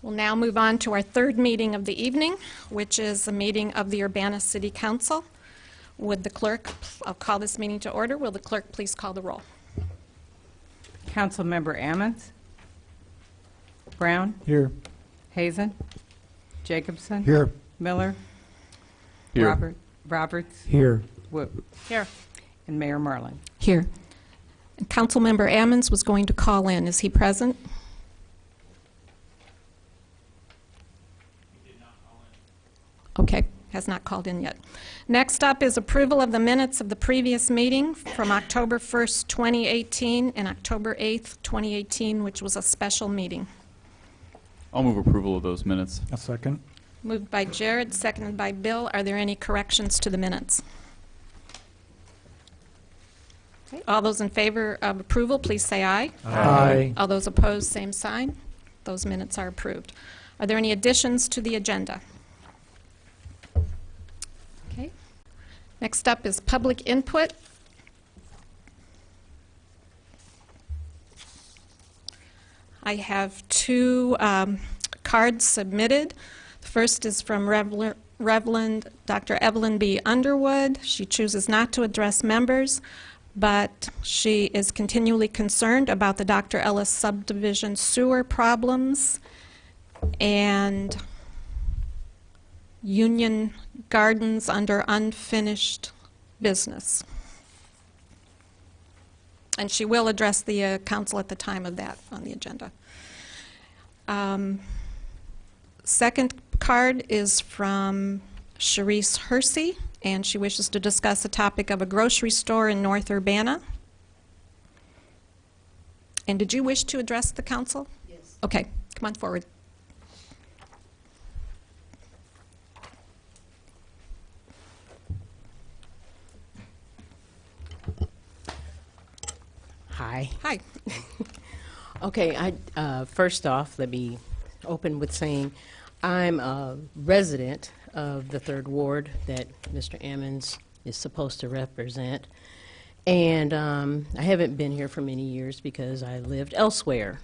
We'll now move on to our third meeting of the evening, which is a meeting of the Urbana City Council. Would the clerk, I'll call this meeting to order. Will the clerk please call the roll? Councilmember Ammons? Brown? Here. Hazen? Jacobson? Here. Miller? Here. Roberts? Here. Wood? Here. And Mayor Marlin. Here. And Councilmember Ammons was going to call in. Is he present? Okay, has not called in yet. Next up is approval of the minutes of the previous meeting from October 1st, 2018 and October 8th, 2018, which was a special meeting. I'll move approval of those minutes. A second. Moved by Jared, seconded by Bill. Are there any corrections to the minutes? Okay. All those in favor of approval, please say aye. Aye. All those opposed, same sign. Those minutes are approved. Are there any additions to the agenda? Okay. Next up is public input. I have two cards submitted. The first is from Reverend Dr. Evelyn B. Underwood. She chooses not to address members, but she is continually concerned about the Dr. Ellis subdivision sewer problems and Union Gardens under unfinished business. And she will address the council at the time of that on the agenda. Second card is from Sharice Hersey, and she wishes to discuss the topic of a grocery store in North Urbana. And did you wish to address the council? Yes. Okay, come on forward. Hi. Hi. Okay, first off, let me open with saying I'm a resident of the 3rd Ward that Mr. Ammons is supposed to represent. And I haven't been here for many years because I lived elsewhere.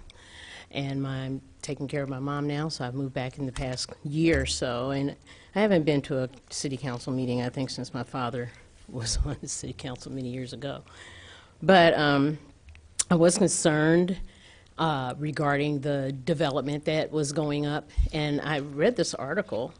And I'm taking care of my mom now, so I've moved back in the past year or so. And I haven't been to a city council meeting, I think, since my father was on the city council many years ago. But I was concerned regarding the development that was going up, and I read this article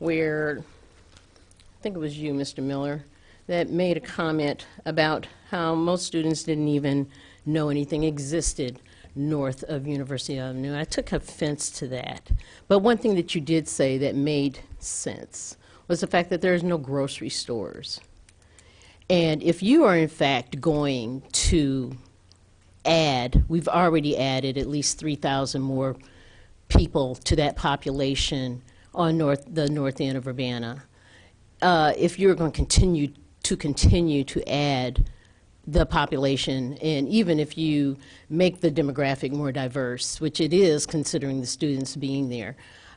where, I think it was you, Mr. Miller, that made a comment about how most students didn't even know anything existed north of University Avenue. I took offense to that. But one thing that you did say that made sense was the fact that there's no grocery stores. And if you are in fact going to add, we've already added at least 3,000 more people to that population on the north end of Urbana. If you're going to continue to add the population, and even if you make the demographic more diverse, which it is considering the students being there,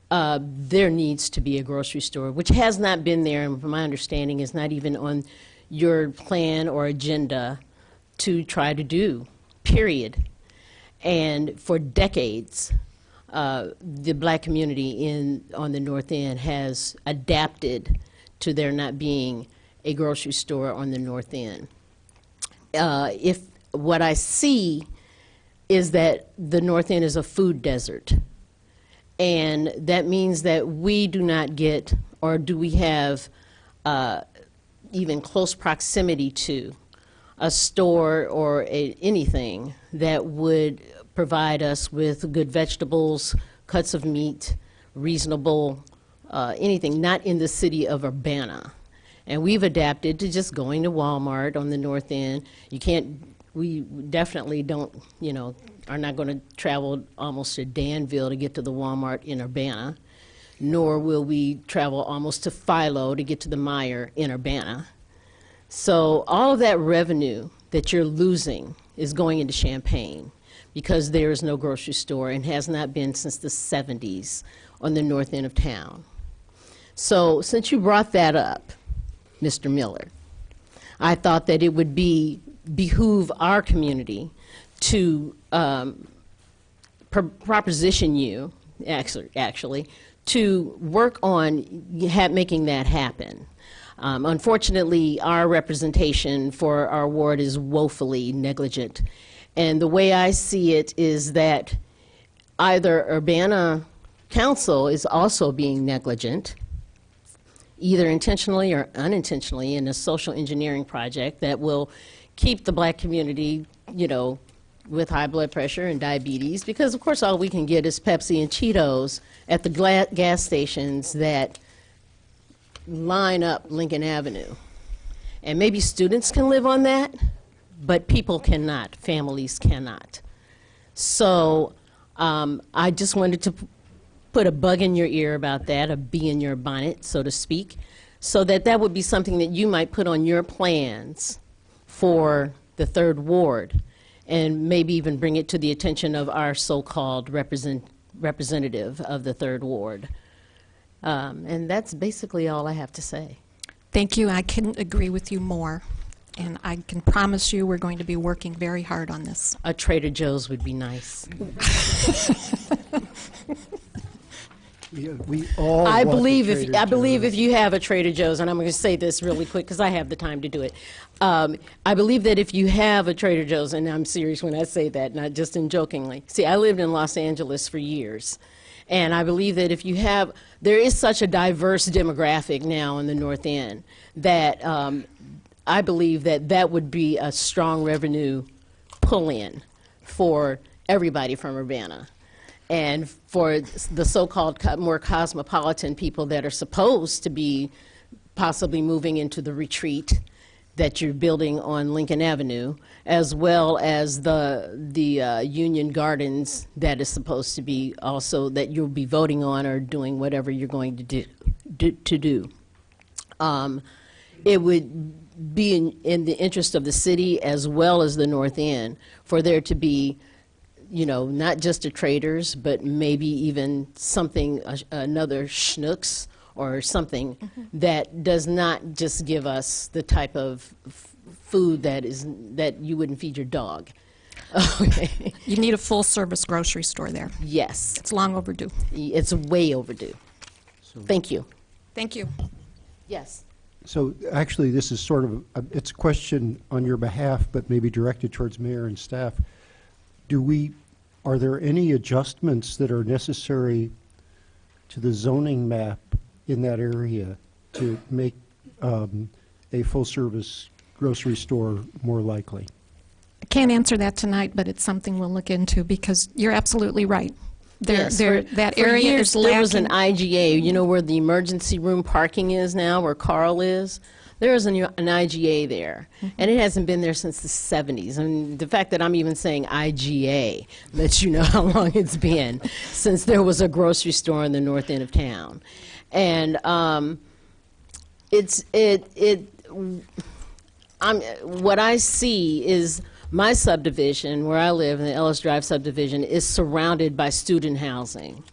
there needs to be a grocery store, which has not been there, and from my understanding is not even on your plan or agenda to try to do, period. And for decades, the black community on the north end has adapted to there not being a grocery store on the north end. If what I see is that the north end is a food desert, and that means that we do not get, or do we have even close proximity to a store or anything that would provide us with good vegetables, cuts of meat, reasonable anything, not in the city of Urbana. And we've adapted to just going to Walmart on the north end. We definitely don't, are not going to travel almost to Danville to get to the Walmart in Urbana, nor will we travel almost to Philo to get to the Meijer in Urbana. So all of that revenue that you're losing is going into Champaign because there is no grocery store and has not been since the 70s on the north end of town. So since you brought that up, Mr. Miller, I thought that it would behoove our community to proposition you actually, to work on making that happen. Unfortunately, our representation for our ward is woefully negligent. And the way I see it is that either Urbana Council is also being negligent, either intentionally or unintentionally, in a social engineering project that will keep the black community, with high blood pressure and diabetes, because of course all we can get is Pepsi and Cheetos at the gas stations that line up Lincoln Avenue. And maybe students can live on that, but people cannot, families cannot. So I just wanted to put a bug in your ear about that, a bee in your bonnet, so to speak, so that would be something that you might put on your plans for the third ward, and maybe even bring it to the attention of our so-called representative of the third ward. And that's basically all I have to say. Thank you. I couldn't agree with you more. And I can promise you we're going to be working very hard on this. A Trader Joe's would be nice. We all I want the believe Trader if you have a Trader Joe's, and I'm going to say this really quick because I have the time to do it. I believe that if you have a Trader Joe's, and I'm serious when I say that, not just in jokingly. See, I lived in Los Angeles for years, and I believe that if you have, there is such a diverse demographic now in the North End that I believe that would be a strong revenue pull-in for everybody from Urbana. And for the so-called more cosmopolitan people that are supposed to be possibly moving into the retreat that you're building on Lincoln Avenue, as well as the Union Gardens that is supposed to be also that you'll be voting on or doing whatever you're going to do. It would be in the interest of the city as well as the North End for there to be, not just a Traders, but maybe even something, another Schnucks or something that does not just give us the type of food that you wouldn't feed your dog. Okay. You need a full-service grocery store there. Yes, It's long overdue. it's way overdue. Thank you. Thank you. Yes. So actually, this is sort of, it's a question on your behalf, but maybe directed towards mayor and staff. Are there any adjustments that are necessary to the zoning map in that area to make a full-service grocery store more likely? I can't answer that tonight, but it's something we'll look into because you're absolutely right. Yes, That for area years, is there was an lacking. IGA, where the emergency room parking is now, where Carl is. There is an IGA there, and it hasn't been there since the 70s. And the fact that I'm even saying IGA lets you know how long it's been since there was a grocery store in the north end of town. And what I see is my subdivision, where I live, in the Ellis Drive subdivision, is surrounded by student housing.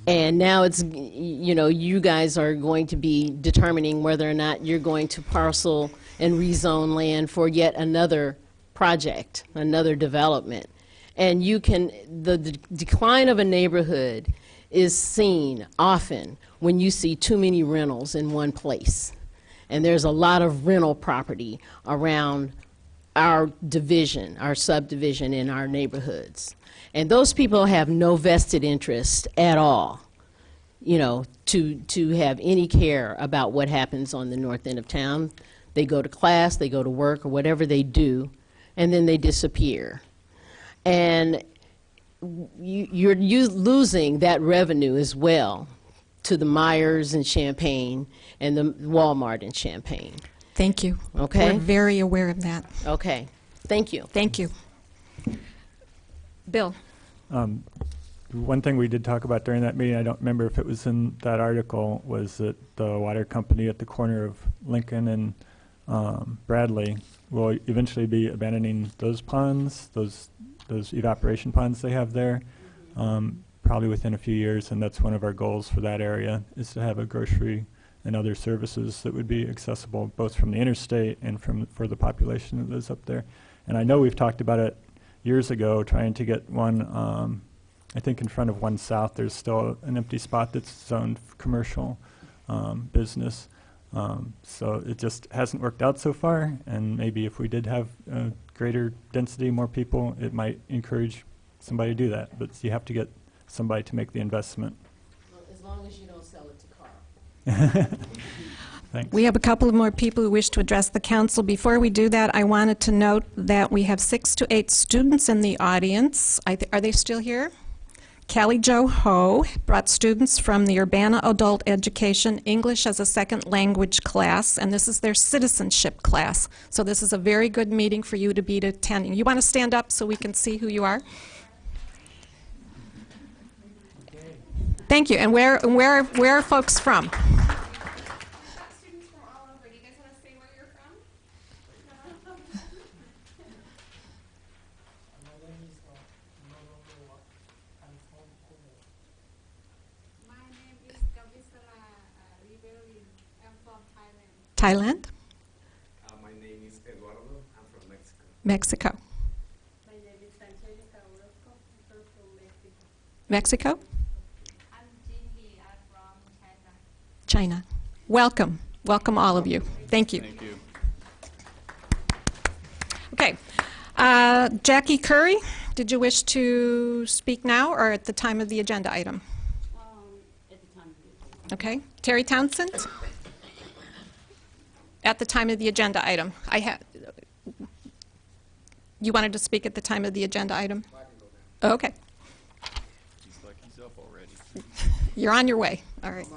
And now it's, you guys are going to be determining whether or not you're going to parcel and rezone land for yet another project, another development. And the decline of a neighborhood is seen often when you see too many rentals in one place. And there's a lot of rental property around our division, our subdivision in our neighborhoods. And those people have no vested interest at all, to have any care about what happens on the north end of town. They go to class, they go to work, or whatever they do, and then they disappear. And you're losing that revenue as well to the Myers in Champaign and the Walmart in Champaign. Thank you. Okay. We're very aware of that. Okay, thank you. Thank you. Bill? One thing we did talk about during that meeting, I don't remember if it was in that article, was that the water company at the corner of Lincoln and Bradley will eventually be abandoning those ponds, those evaporation ponds they have there, probably within a few years, and that's one of our goals for that area, is to have a grocery and other services that would be accessible both from the interstate and for the population that lives up there. And I know we've talked about it years ago, trying to get one I think in front of 1 South, there's still an empty spot that's zoned for commercial business. So it just hasn't worked out so far, and maybe if we did have greater density, more people, it might encourage somebody to do that. But you have to get somebody to make the investment. As long as you don't sell it to Carl. Thanks. We have a couple of more people who wish to address the council. Before we do that, I wanted to note that we have 6 to 8 students in the audience. Are they still here? Callie Jo Ho brought students from the Urbana Adult Education English as a Second Language class, and this is their citizenship class. So this is a very good meeting for you to be attending. You want to stand up so we can see who you are? Thank you. And where are folks from? Students from all over. Do you guys want to say where you're from? My name is Kavisala Ribeli. I'm from Thailand. Thailand? My name is Eduardo. I'm from Mexico. Mexico. My name is Angelica Orozco. I'm from Mexico. Mexico? I'm Jinli. I'm from China. China. Welcome. Welcome, all of you. Thank you. Thank you. Okay. Jackie Curry, did you wish to speak now or at the time of the agenda item? At the time. Okay. Terry Townsend? At the time of the agenda item. You wanted to speak at the time of the agenda item? Okay. He's like, he's up already. You're on your way. All right.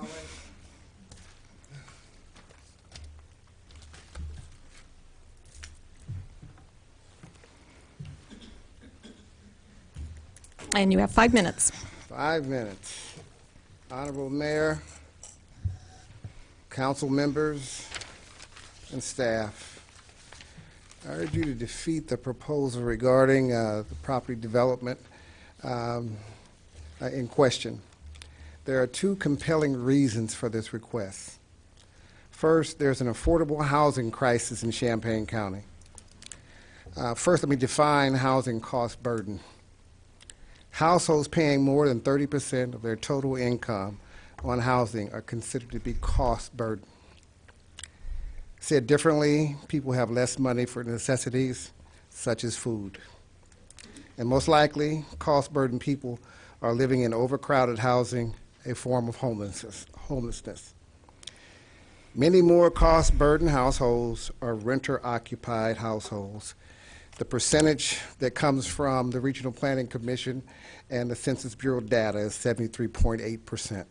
And you have 5 minutes. 5 minutes. Honorable Mayor, council members, and staff, I urge you to defeat the proposal regarding the property development in question. There are 2 compelling reasons for this request. First, there's an affordable housing crisis in Champaign County. First, let me define housing cost burden. Households paying more than 30% of their total income on housing are considered to be cost burden. Said differently, people have less money for necessities such as food. And most likely, cost burden people are living in overcrowded housing, a form of homelessness. Many more cost burden households are renter-occupied households. The percentage that comes from the Regional Planning Commission and the Census Bureau data is 73.8%.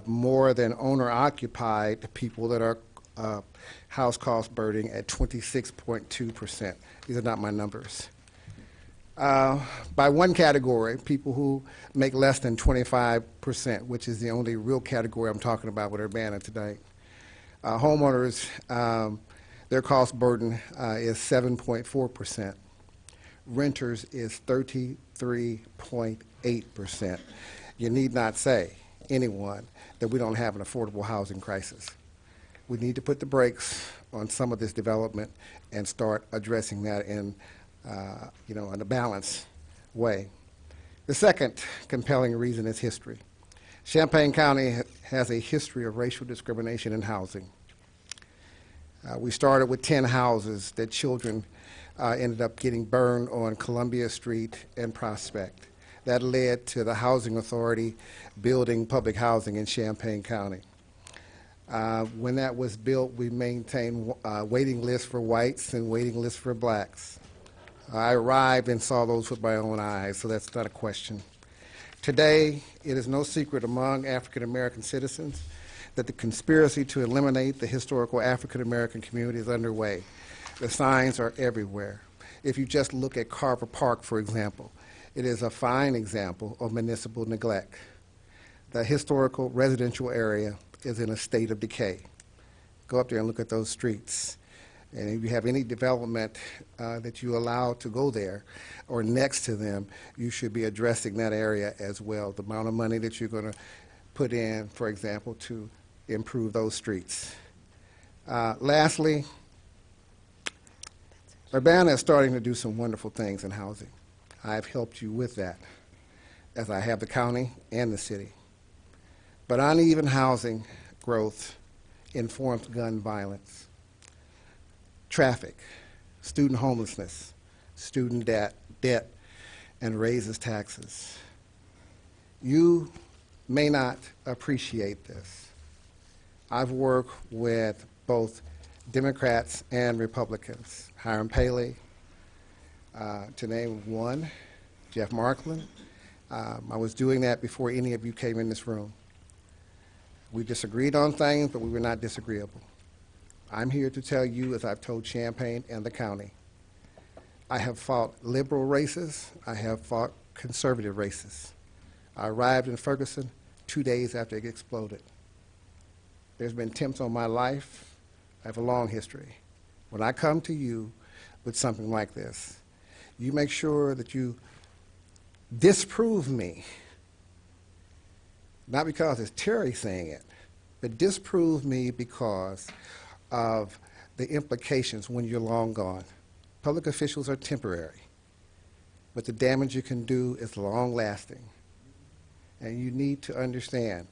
More than owner-occupied people that are house cost burden at 26.2%. These are not my numbers. By one category, people who make less than 25%, which is the only real category I'm talking about with Urbana today. Homeowners, their cost burden is 7.4%. Renters is 33.8%. You need not say, anyone, that we don't have an affordable housing crisis. We need to put the brakes on some of this development and start addressing that in a balanced way. The second compelling reason is history. Champaign County has a history of racial discrimination in housing. We started with 10 houses that children ended up getting burned on Columbia Street and Prospect. That led to the Housing Authority building public housing in Champaign County. When that was built, we maintained waiting lists for whites and waiting lists for blacks. I arrived and saw those with my own eyes, so that's not a question. Today, it is no secret among African American citizens that the conspiracy to eliminate the historical African American community is underway. The signs are everywhere. If you just look at Carver Park, for example, it is a fine example of municipal neglect. The historical residential area is in a state of decay. Go up there and look at those streets. And if you have any development that you allow to go there or next to them, you should be addressing that area as well. The amount of money that you're going to put in, for example, to improve those streets. Lastly, Urbana is starting to do some wonderful things in housing. I've helped you with that. as I have the county and the city. But uneven housing growth informs gun violence, traffic, student homelessness, student debt, and raises taxes. You may not appreciate this. I've worked with both Democrats and Republicans, Hiram Paley, to name one, Jeff Markland. I was doing that before any of you came in this room. We disagreed on things, but we were not disagreeable. I'm here to tell you, as I've told Champaign and the county, I have fought liberal races. I have fought conservative races. I arrived in Ferguson 2 days after it exploded. There's been attempts on my life. I have a long history. When I come to you with something like this, you make sure that you disprove me, not because it's Terry saying it, but disprove me because of the implications when you're long gone. Public officials are temporary, but the damage you can do is long-lasting. And you need to understand,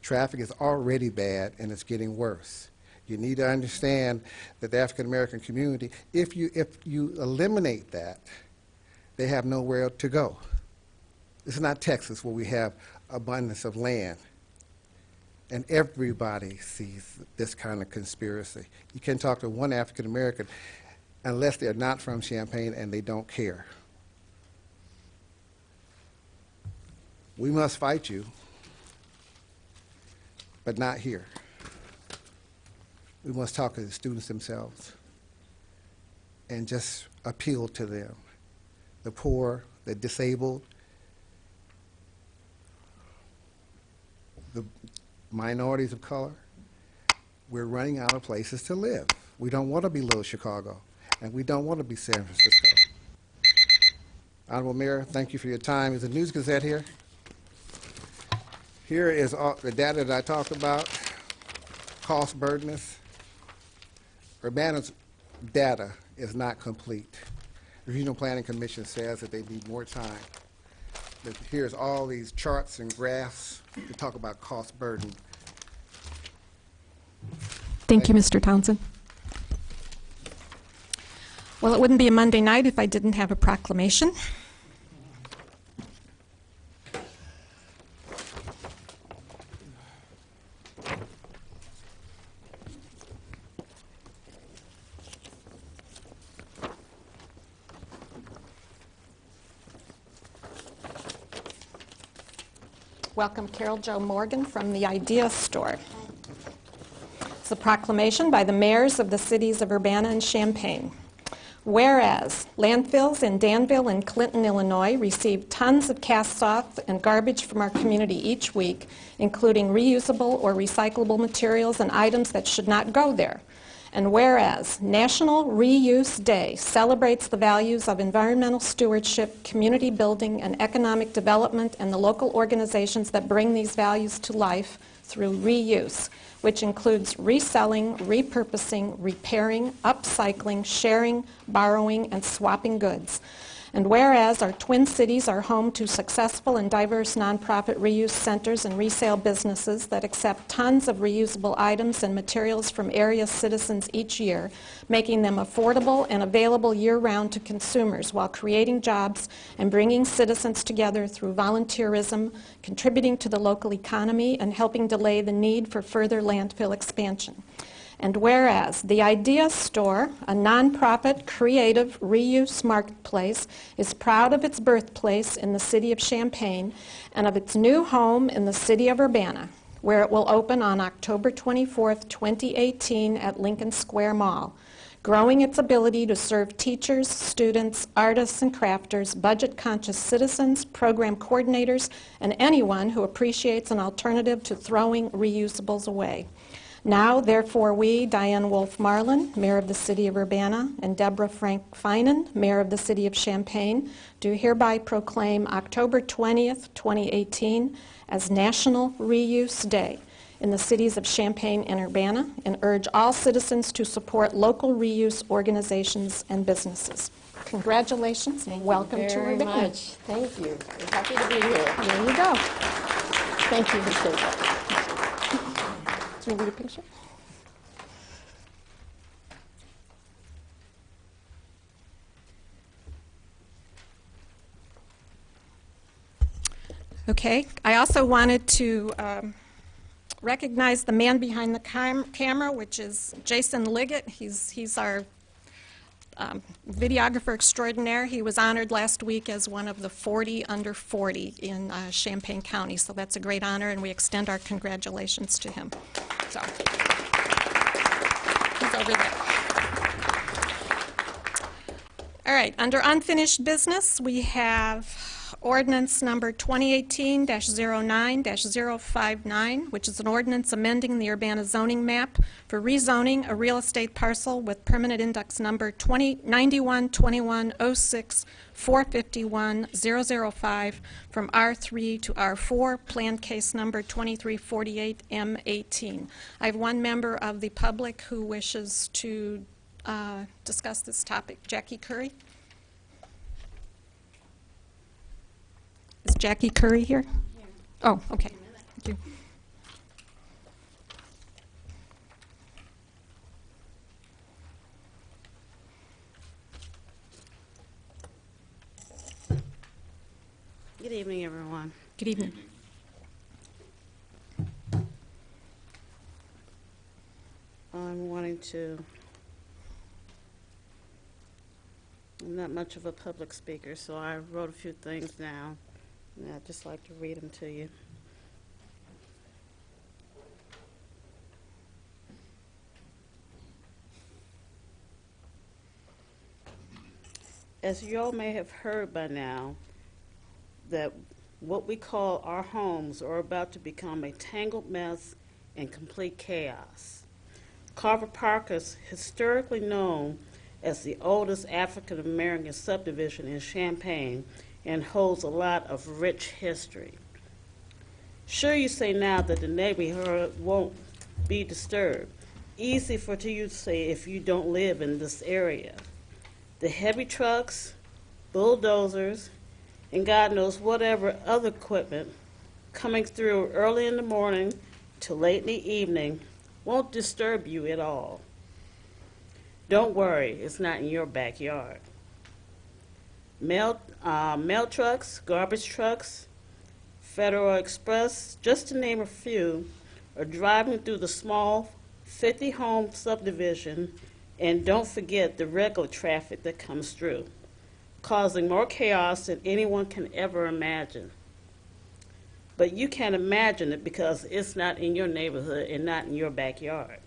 traffic is already bad and it's getting worse. You need to understand that the African American community, if you eliminate that, they have nowhere to go. It's not Texas where we have abundance of land. And everybody sees this kind of conspiracy. You can't talk to one African American unless they're not from Champaign and they don't care. We must fight you, but not here. We must talk to the students themselves and just appeal to them, the poor, the disabled, the minorities of color. We're running out of places to live. We don't want to be Little Chicago, and we don't want to be San Francisco. Honorable Mayor, thank you for your time. Is the News Gazette here? Here is all the data that I talked about, cost burdenness. Urbana's data is not complete. The Regional Planning Commission says that they need more time. But here's all these charts and graphs to talk about cost burden. Thank you, Mr. Townsend. Well, it wouldn't be a Monday night if I didn't have a proclamation. Welcome Carol Jo Morgan from the Idea Store. It's a proclamation by the mayors of the cities of Urbana and Champaign. Whereas landfills in Danville and Clinton, Illinois receive tons of cast-off and garbage from our community each week, including reusable or recyclable materials and items that should not go there. And whereas National Reuse Day celebrates the values of environmental stewardship, community building, and economic development, and the local organizations that bring these values to life through reuse, which includes reselling, repurposing, repairing, upcycling, sharing, borrowing, and swapping goods. And whereas our Twin Cities are home to successful and diverse nonprofit reuse centers and resale businesses that accept tons of reusable items and materials from area citizens each year, making them affordable and available year-round to consumers while creating jobs and bringing citizens together through volunteerism, contributing to the local economy, and helping delay the need for further landfill expansion. And whereas the Idea Store, a nonprofit creative reuse marketplace, is proud of its birthplace in the city of Champaign and of its new home in the city of Urbana, where it will open on October 24th, 2018 at Lincoln Square Mall, growing its ability to serve teachers, students, artists and crafters, budget-conscious citizens, program coordinators, and anyone who appreciates an alternative to throwing reusables away. Now, therefore, we, Diane Wolf Marlin, Mayor of the City of Urbana, and Deborah Frank Finan, Mayor of the City of Champaign, do hereby proclaim October 20th, 2018 as National Reuse Day in the cities of Champaign and Urbana, and urge all citizens to support local reuse organizations and businesses. Congratulations and welcome to Very Urbana. much. Thank you. We're happy to be here. There you go. Thank you, Ms. Baker. Do you need a picture? Okay, I also wanted to recognize the man behind the camera, which is Jason Liggett. He's our videographer extraordinaire. He was honored last week as one of the 40 under 40 in Champaign County, so that's a great honor, and we extend our congratulations to him. So, he's over there. All right, under unfinished business, we have ordinance number 2018-09-059, which is an ordinance amending the Urbana zoning map for rezoning a real estate parcel with permanent index number 912106451005 from R3 to R4, plan case number 2348M18. I have one member of the public who wishes to discuss this topic. Jackie Curry? Is Jackie Curry here? Oh, okay. Thank you. Good evening, everyone. Good evening. I'm not much of a public speaker, so I wrote a few things down, and I'd just like to read them to you. As you all may have heard by now, that what we call our homes are about to become a tangled mess and complete chaos. Carver Park is historically known as the oldest African American subdivision in Champaign and holds a lot of rich history. Sure, you say now that the neighborhood won't be disturbed. Easy for you to say if you don't live in this area. The heavy trucks, bulldozers, and God knows whatever other equipment coming through early in the morning to late in the evening won't disturb you at all. Don't worry, it's not in your backyard. Mail trucks, garbage trucks, Federal Express, just to name a few, are driving through the small 50-home subdivision, and don't forget the regular traffic that comes through, causing more chaos than anyone can ever imagine. But you can't imagine it because it's not in your neighborhood and not in your backyard.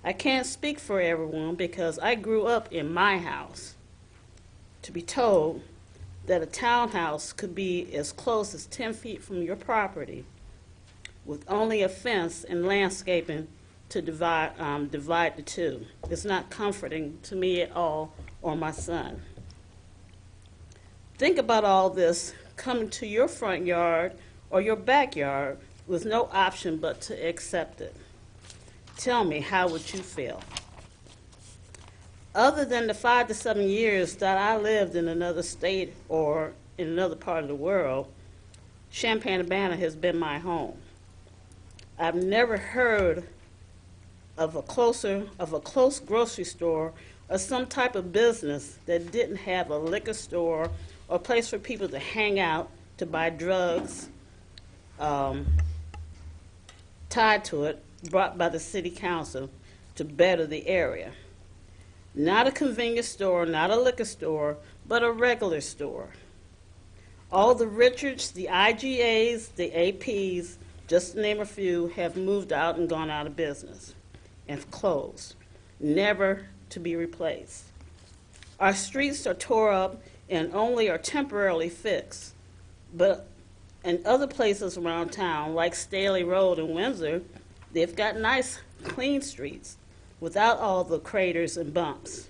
I can't speak for everyone because I grew up in my house to be told that a townhouse could be as close as 10 feet from your property with only a fence and landscaping to divide the two. It's not comforting to me at all or my son. Think about all this coming to your front yard or your backyard with no option but to accept it. Tell me, how would you feel? Other than the 5 to 7 years that I lived in another state or in another part of the world, Champaign-Urbana has been my home. I've never heard of a close grocery store or some type of business that didn't have a liquor store or place for people to hang out to buy drugs tied to it, brought by the city council to better the area. Not a convenience store, not a liquor store, but a regular store. All the Richards, the IGAs, the APs, just to name a few, have moved out and gone out of business and closed, never to be replaced. Our streets are tore up and only are temporarily fixed, but in other places around town, like Staley Road in Windsor, they've got nice, clean streets without all the craters and bumps.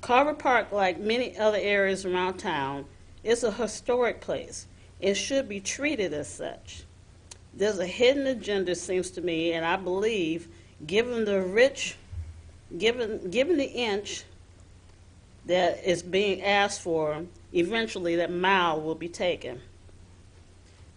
Carver Park, like many other areas around town, is a historic place and should be treated as such. There's a hidden agenda, seems to me, and I believe given the inch that is being asked for, eventually that mile will be taken.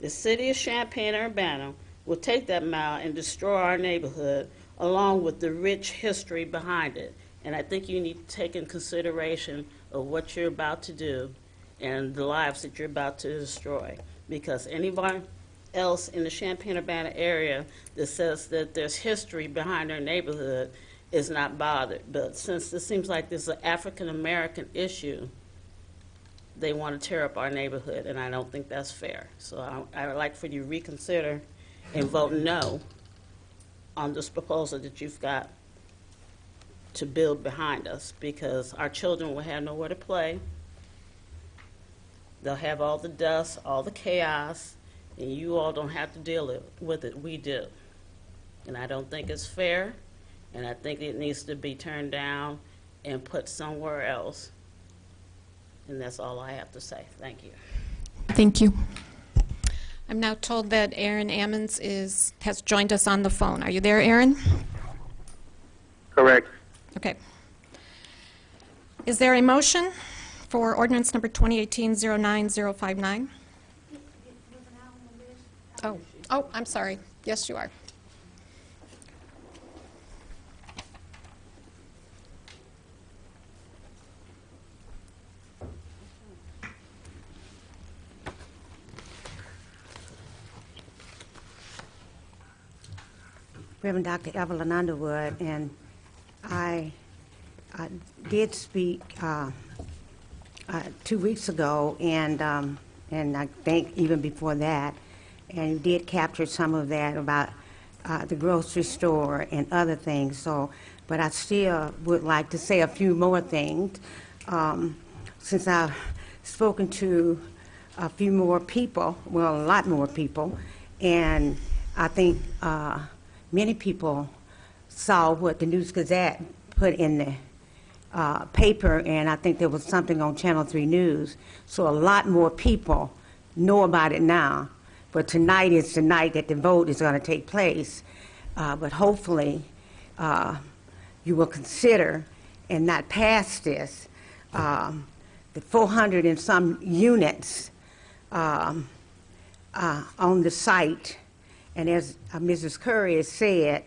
The city of Champaign-Urbana will take that mile and destroy our neighborhood along with the rich history behind it. And I think you need to take in consideration of what you're about to do and the lives that you're about to destroy. Because anyone else in the Champaign-Urbana area that says that there's history behind their neighborhood is not bothered. But since this seems like this is an African-American issue, they want to tear up our neighborhood, and I don't think that's fair. So I would like for you to reconsider and vote no on this proposal that you've got to build behind us, because our children will have nowhere to play. They'll have all the dust, all the chaos, and you all don't have to deal with it. We do. And I don't think it's fair, and I think it needs to be turned down and put somewhere else. And that's all I have to say. Thank you. Thank you. I'm now told that Aaron Ammons has joined us on the phone. Are you there, Aaron? Correct. Okay. Is there a motion for ordinance number 2018-09059? Oh, I'm sorry. Yes, you are. Reverend Dr. Evelyn Underwood, and I did speak 2 weeks ago, and I think even before that, and you did capture some of that about the grocery store and other things. So, but I still would like to say a few more things, since I've spoken to a few more people, well, a lot more people, and I think many people saw what the News Gazette put in the paper, and I think there was something on Channel 3 News. So a lot more people know about it now. But tonight is the night that the vote is going to take place. But hopefully you will consider and not pass this. The 400 and some units on the site. And as Mrs. Curry has said,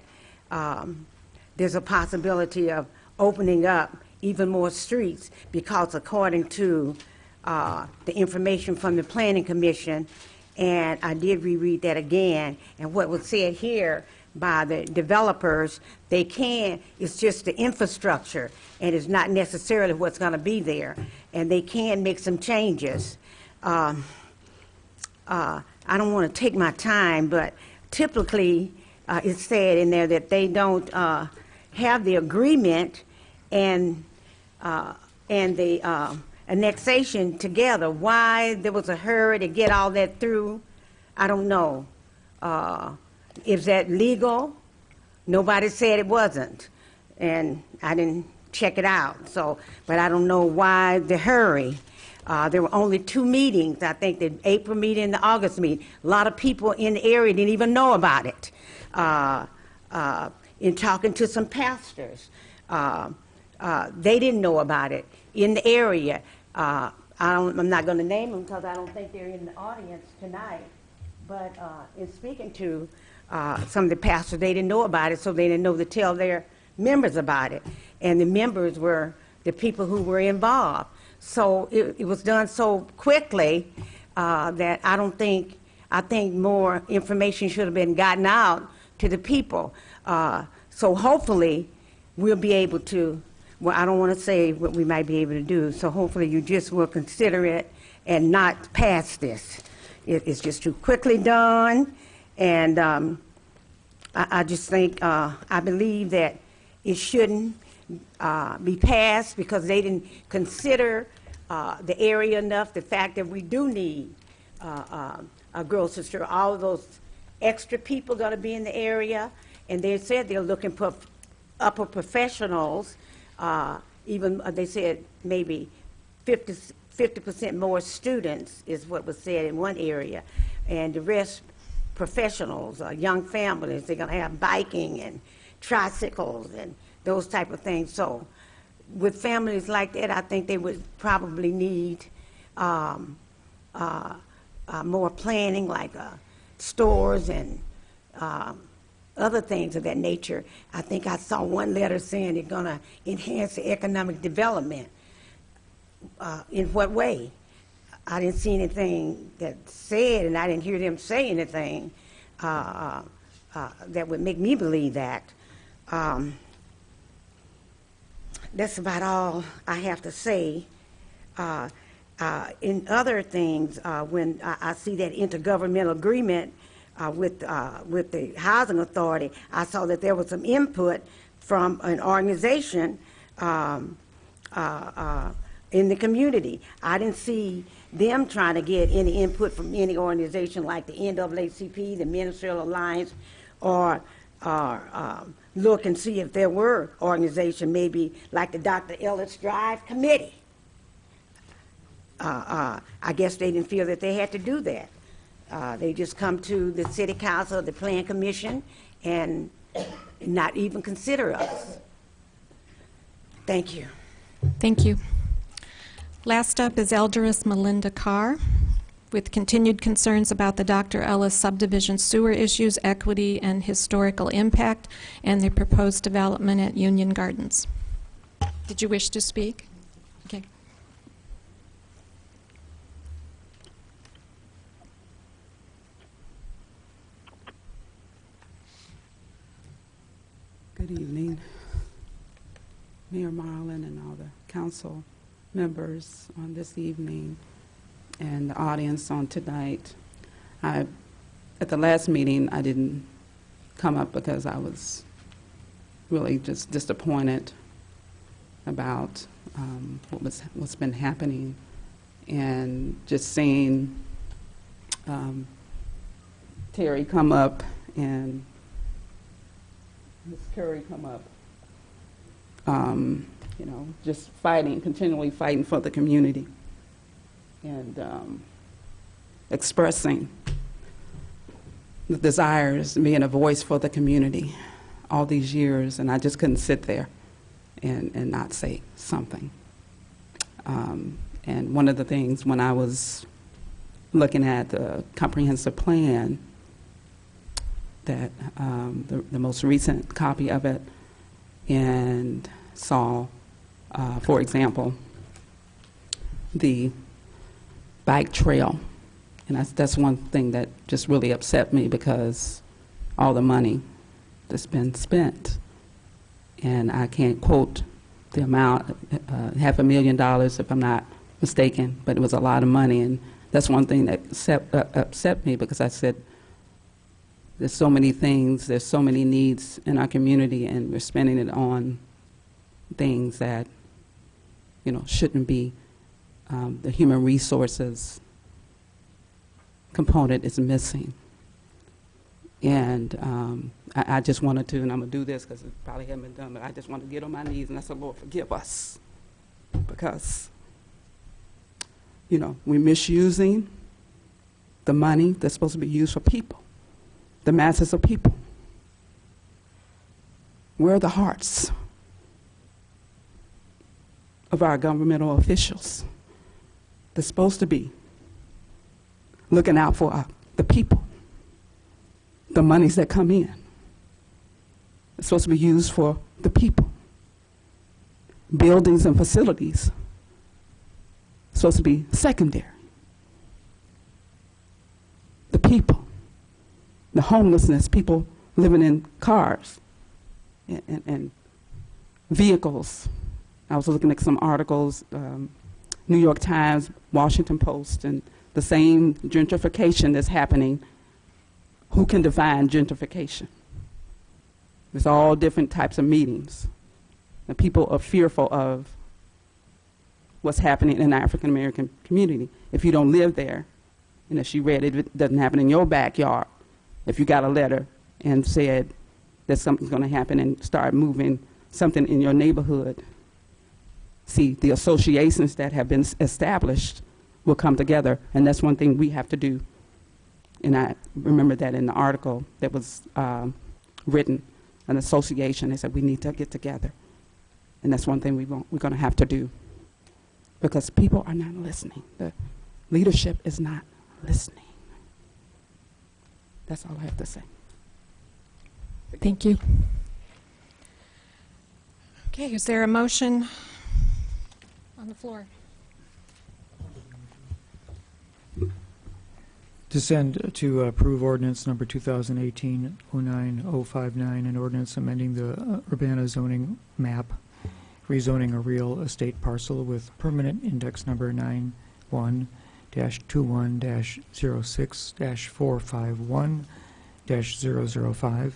there's a possibility of opening up even more streets, because according to the information from the Planning Commission, and I did reread that again, and what was said here by the developers, it's just the infrastructure, and it's not necessarily what's going to be there, and they can make some changes. I don't want to take my time, but typically, it's said in there that they don't have the agreement and the annexation together. Why there was a hurry to get all that through, I don't know. Is that legal? Nobody said it wasn't, and I didn't check it out. So, but I don't know why the hurry. There were only 2 meetings, I think the April meeting and the August meeting. A lot of people in the area didn't even know about it. In talking to some pastors, they didn't know about it in the area. I'm not going to name them because I don't think they're in the audience tonight. But in speaking to some of the pastors, they didn't know about it, so they didn't know to tell their members about it. And the members were the people who were involved. So it was done so quickly that I think more information should have been gotten out to the people. So hopefully we'll be able to, well, I don't want to say what we might be able to do, so hopefully you just will consider it and not pass this. It's just too quickly done, and I just think, I believe that it shouldn't be passed because they didn't consider the area enough, the fact that we do need a grocery store. All of those extra people going to be in the area, and they said they're looking for upper professionals, even they said maybe 50% more students is what was said in one area, and the rest professionals, young families. They're going to have biking and tricycles and those type of things. So with families like that, I think they would probably need more planning, like stores and other things of that nature. I think I saw one letter saying they're going to enhance the economic development. In what way? I didn't see anything that said, and I didn't hear them say anything that would make me believe that. That's about all I have to say. In other things, when I see that intergovernmental agreement with the Housing Authority, I saw that there was some input from an organization in the community. I didn't see them trying to get any input from any organization like the NAACP, the Ministerial Alliance, or look and see if there were organizations maybe like the Dr. Ellis Drive Committee. I guess they didn't feel that they had to do that. They just come to the City Council, the Plan Commission, and not even consider us. Thank you. Thank you. Last up is Elderess Melinda Carr with continued concerns about the Dr. Ellis subdivision sewer issues, equity, and historical impact, and the proposed development at Union Gardens. Did you wish to speak? Okay. Good evening, Mayor Marlin and all the council members on this evening and the audience on tonight. At the last meeting, I didn't come up because I was really just disappointed about what's been happening, and just seeing Terry come up and Ms. Curry come up, you know, just fighting, continually fighting for the community, and expressing the desires, being a voice for the community all these years, and I just couldn't sit there and not say something. And one of the things when I was looking at the comprehensive plan, that the most recent copy of it, and saw, for example, the bike trail. And that's one thing that just really upset me, because all the money that's been spent, and I can't quote the amount, $500,000 if I'm not mistaken, but it was a lot of money, and that's one thing that upset me, because I said, there's so many things, there's so many needs in our community, and we're spending it on things that, you know, shouldn't be. The human resources component is missing. And I just wanted to, and I'm going to do this because it probably hasn't been done, but I just want to get on my knees and I said, Lord, forgive us. Because, you know, we're misusing the money that's supposed to be used for people, the masses of people. Where are the hearts of our governmental officials? They're supposed to be looking out for the people, the monies that come in. It's supposed to be used for the people. Buildings and facilities are supposed to be secondary. The people, the homelessness, people living in cars and vehicles. I was looking at some articles, New York Times, Washington Post, and the same gentrification that's happening. Who can define gentrification? There's all different types of meetings. And people are fearful of what's happening in the African American community. If you don't live there, and as she read it, it doesn't happen in your backyard. If you got a letter and said that something's going to happen and start moving something in your neighborhood, see, the associations that have been established will come together, and that's one thing we have to do. And I remember that in the article that was written an association. They said we need to get together. And that's one thing we're going to have to do, because people are not listening. The leadership is not listening. That's all I have to say. Thank you. Okay, is there a motion on the floor? To approve ordinance number 2018-09059, an ordinance amending the Urbana zoning map, rezoning a real estate parcel with permanent index number 91-21-06-451-005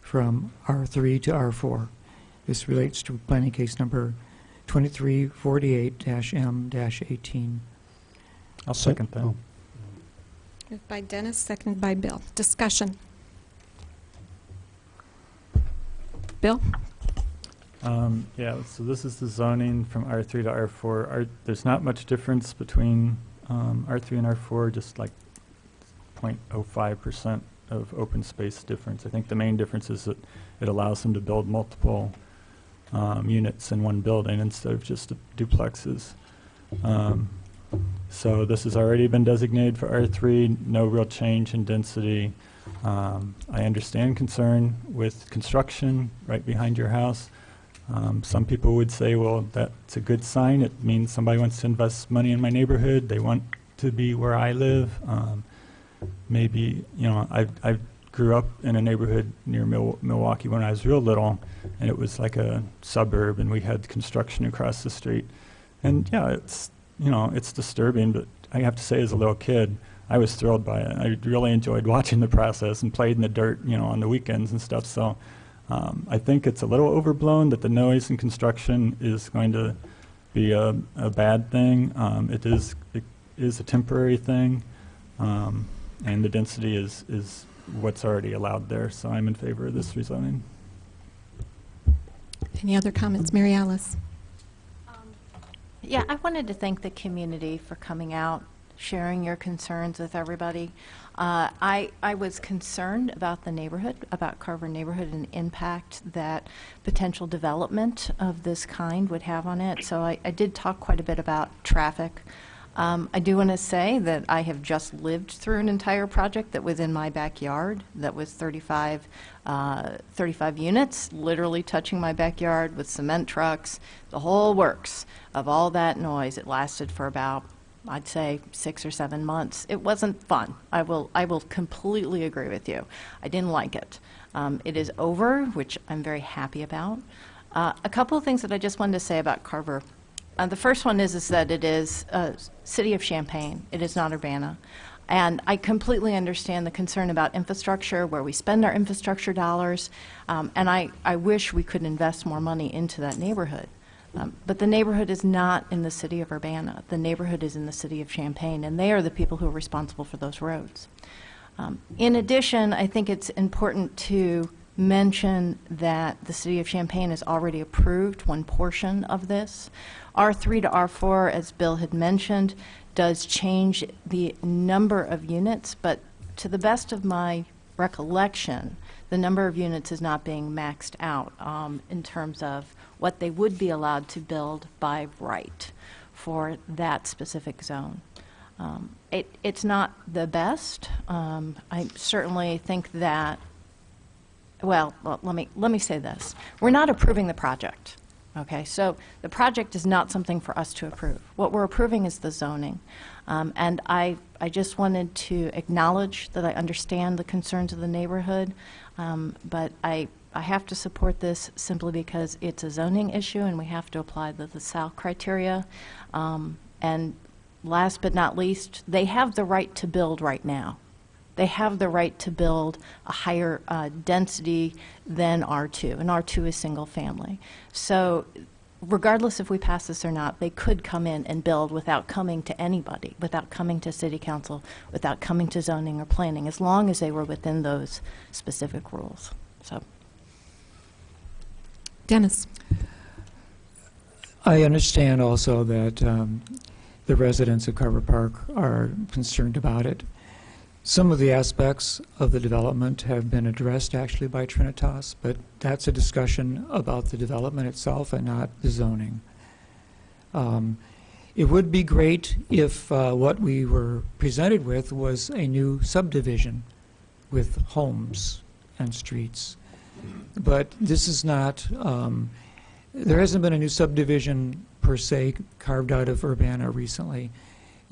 from R3 to R4. This relates to planning case number 2348-M-18. I'll second that. Oh. Moved by Dennis, seconded by Bill. Discussion. Bill? Yeah, so this is the zoning from R3 to R4. There's not much difference between R3 and R4, just like 0.05% of open space difference. I think the main difference is that it allows them to build multiple units in one building instead of just duplexes. So this has already been designated for R3, no real change in density. I understand concern with construction right behind your house. Some people would say, well, that's a good sign. It means somebody wants to invest money in my neighborhood. They want to be where I live. Maybe, you know, I grew up in a neighborhood near Milwaukee when I was real little, and it was like a suburb, and we had construction across the street. And yeah, it's, you know, it's disturbing, but I have to say, as a little kid, I was thrilled by it. I really enjoyed watching the process and played in the dirt, you know, on the weekends and stuff. So I think it's a little overblown that the noise in construction is going to be a bad thing. It is a temporary thing, and the density is what's already allowed there. So I'm in favor of this rezoning. Any other comments? Mary Alice? Yeah, I wanted to thank the community for coming out, sharing your concerns with everybody. I was concerned about the neighborhood, about Carver neighborhood, and the impact that potential development of this kind would have on it. So I did talk quite a bit about traffic. I do want to say that I have just lived through an entire project that was in my backyard that was 35 units, literally touching my backyard with cement trucks, the whole works of all that noise. It lasted for about, I'd say, 6 or 7 months. It wasn't fun. I will completely agree with you. I didn't like it. It is over, which I'm very happy about. A couple of things that I just wanted to say about Carver. The first one is that it is City of Champaign. It is not Urbana. And I completely understand the concern about infrastructure, where we spend our infrastructure dollars, and I wish we could invest more money into that neighborhood. But the neighborhood is not in the City of Urbana. The neighborhood is in the City of Champaign, and they are the people who are responsible for those roads. In addition, I think it's important to mention that the City of Champaign has already approved one portion of this. R3 to R4, as Bill had mentioned, does change the number of units, but to the best of my recollection, the number of units is not being maxed out in terms of what they would be allowed to build by right for that specific zone. It's not the best. I certainly think that, well, let me say this. We're not approving the project. Okay, so the project is not something for us to approve. What we're approving is the zoning. And I just wanted to acknowledge that I understand the concerns of the neighborhood, but I have to support this simply because it's a zoning issue and we have to apply the LaSalle criteria. And last but not least, they have the right to build right now. They have the right to build a higher density than R2, and R2 is single family. So regardless if we pass this or not, they could come in and build without coming to anybody, without coming to City Council, without coming to zoning or planning, as long as they were within those specific rules. So, Dennis. I understand also that the residents of Carver Park are concerned about it. Some of the aspects of the development have been addressed actually by Trinitas, but that's a discussion about the development itself and not the zoning. It would be great if what we were presented with was a new subdivision with homes and streets. But this is not, there hasn't been a new subdivision per se carved out of Urbana recently,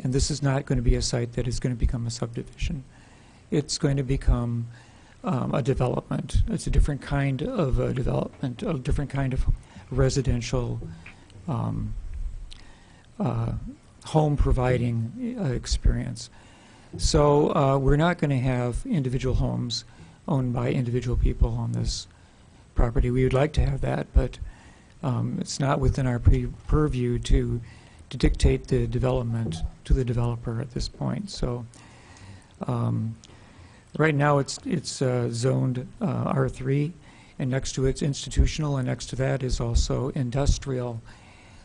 and this is not going to be a site that is going to become a subdivision. It's going to become a development. It's a different kind of a development, a different kind of residential home providing experience. So we're not going to have individual homes owned by individual people on this property. We would like to have that, but it's not within our purview to dictate the development to the developer at this point. So right now it's zoned R3, and next to it's institutional, and next to that is also industrial.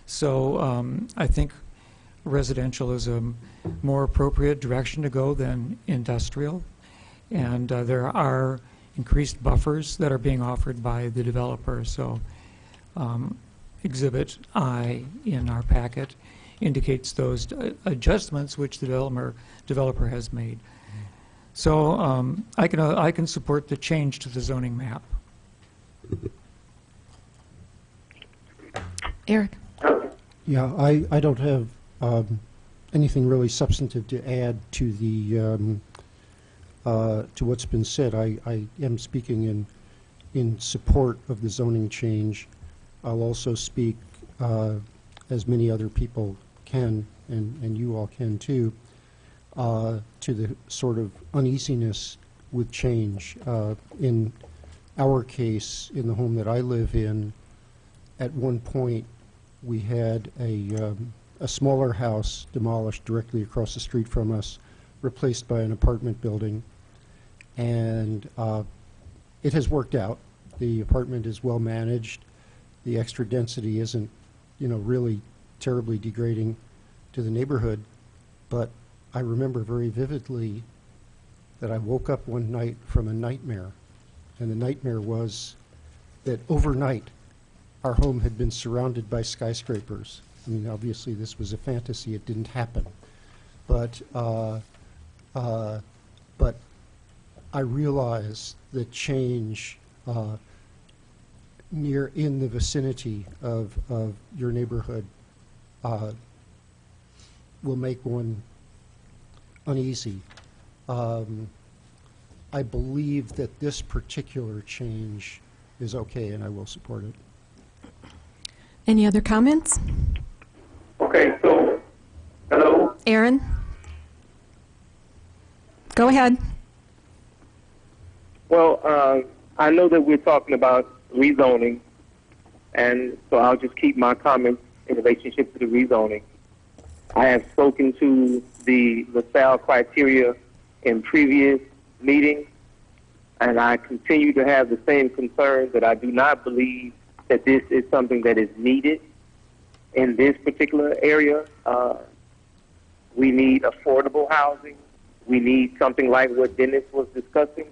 So I think residential is a more appropriate direction to go than industrial. And there are increased buffers that are being offered by the developer. So Exhibit I in our packet indicates those adjustments which the developer has made. So I can support the change to the zoning map. Eric? Yeah, I don't have anything really substantive to add to the to what's been said. I am speaking in support of the zoning change. I'll also speak, as many other people can, and you all can too, to the sort of uneasiness with change. In our case, in the home that I live in, at one point we had a smaller house demolished directly across the street from us, replaced by an apartment building. And it has worked out. The apartment is well managed. The extra density isn't, really terribly degrading to the neighborhood. But I remember very vividly that I woke up one night from a nightmare. And the nightmare was that overnight our home had been surrounded by skyscrapers. I mean, obviously this was a fantasy. It didn't happen. But I realize that change near in the vicinity of your neighborhood will make one uneasy. I believe that this particular change is okay, and I will support it. Any other comments? Okay, so, hello? Aaron? Go ahead. Well, I know that we're talking about rezoning, and so I'll just keep my comments in relationship to the rezoning. I have spoken to the LaSalle criteria in previous meetings, and I continue to have the same concerns that I do not believe that this is something that is needed in this particular area. We need affordable housing. We need something like what Dennis was discussing,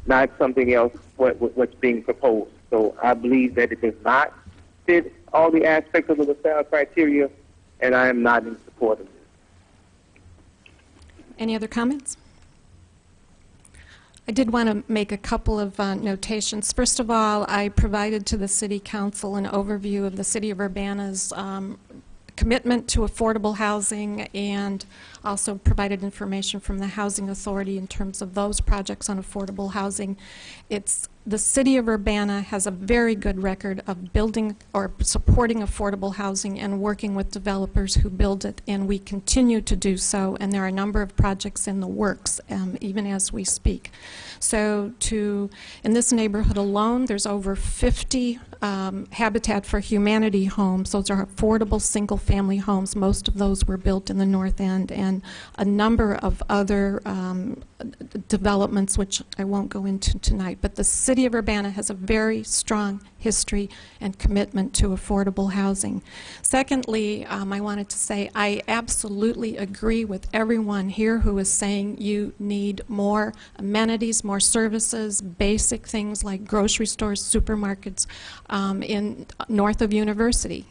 not something else what's being proposed. So I believe that it does not fit all the aspects of the LaSalle criteria, and I am not in support of this. Any other comments? I did want to make a couple of notations. First of all, I provided to the City Council an overview of the City of Urbana's commitment to affordable housing, and also provided information from the Housing Authority in terms of those projects on affordable housing. The City of Urbana has a very good record of building or supporting affordable housing and working with developers who build it, and we continue to do so, and there are a number of projects in the works, even as we speak. So in this neighborhood alone, there's over 50 Habitat for Humanity homes. Those are affordable single-family homes. Most of those were built in the North End, and a number of other developments, which I won't go into tonight. But the City of Urbana has a very strong history and commitment to affordable housing. Secondly, I wanted to say I absolutely agree with everyone here who is saying you need more amenities, more services, basic things like grocery stores, supermarkets in north of University.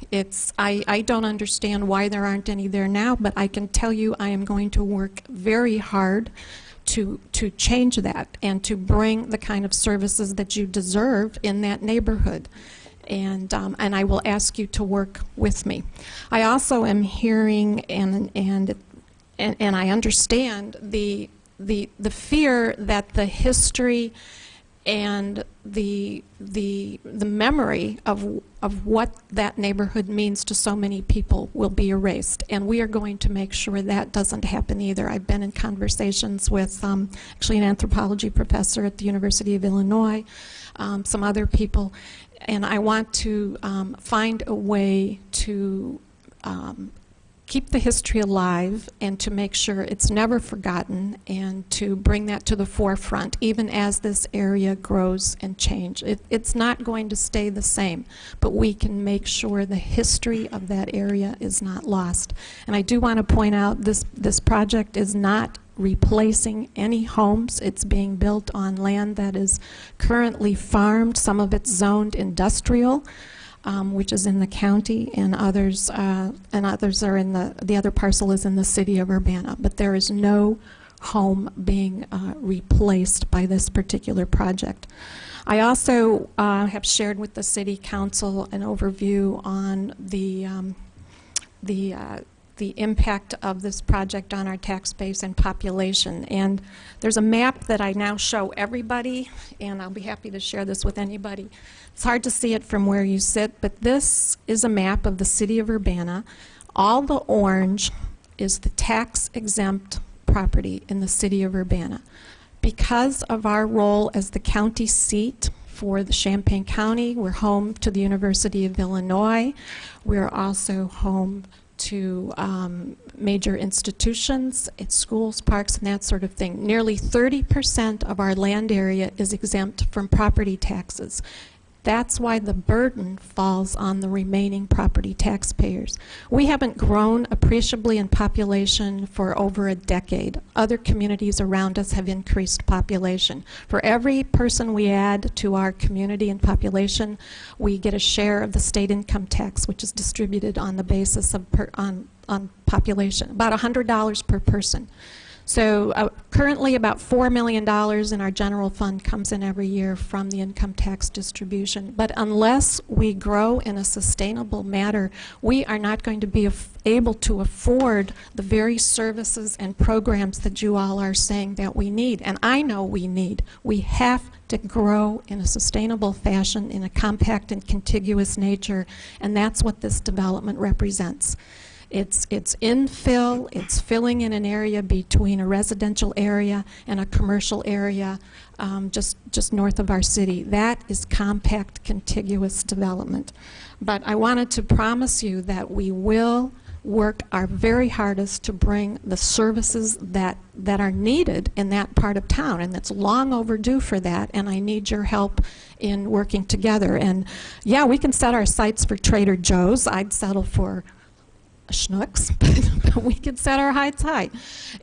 I don't understand why there aren't any there now, but I can tell you I am going to work very hard to change that and to bring the kind of services that you deserve in that neighborhood. And I will ask you to work with me. I also am hearing and I understand the fear that the history and the memory of what that neighborhood means to so many people will be erased, and we are going to make sure that doesn't happen either. I've been in conversations with actually an anthropology professor at the University of Illinois, some other people, and I want to find a way to keep the history alive and to make sure it's never forgotten and to bring that to the forefront even as this area grows and changes. It's not going to stay the same, but we can make sure the history of that area is not lost. And I do want to point out this project is not replacing any homes. It's being built on land that is currently farmed. Some of it's zoned industrial, which is in the county, and others are in the other parcel is in the city of Urbana. But there is no home being replaced by this particular project. I also have shared with the City Council an overview on the impact of this project on our tax base and population. And there's a map that I now show everybody, and I'll be happy to share this with anybody. It's hard to see it from where you sit, but this is a map of the city of Urbana. All the orange is the tax-exempt property in the city of Urbana. Because of our role as the county seat for the Champaign County, we're home to the University of Illinois. We're also home to major institutions, it's schools, parks, and that sort of thing. Nearly 30% of our land area is exempt from property taxes. That's why the burden falls on the remaining property taxpayers. We haven't grown appreciably in population for over a decade. Other communities around us have increased population. For every person we add to our community and population, we get a share of the state income tax, which is distributed on the basis of on population, about $100 per person. So currently about $4 million in our general fund comes in every year from the income tax distribution. But unless we grow in a sustainable manner, we are not going to be able to afford the very services and programs that you all are saying that we need. And I know we need. We have to grow in a sustainable fashion, in a compact and contiguous nature, and that's what this development represents. It's infill, it's filling in an area between a residential area and a commercial area just north of our city. That is compact, contiguous development. But I wanted to promise you that we will work our very hardest to bring the services that are needed in that part of town, and that's long overdue for that, and I need your help in working together. And yeah, we can set our sights for Trader Joe's. I'd settle for Schnucks, but we can set our heights high,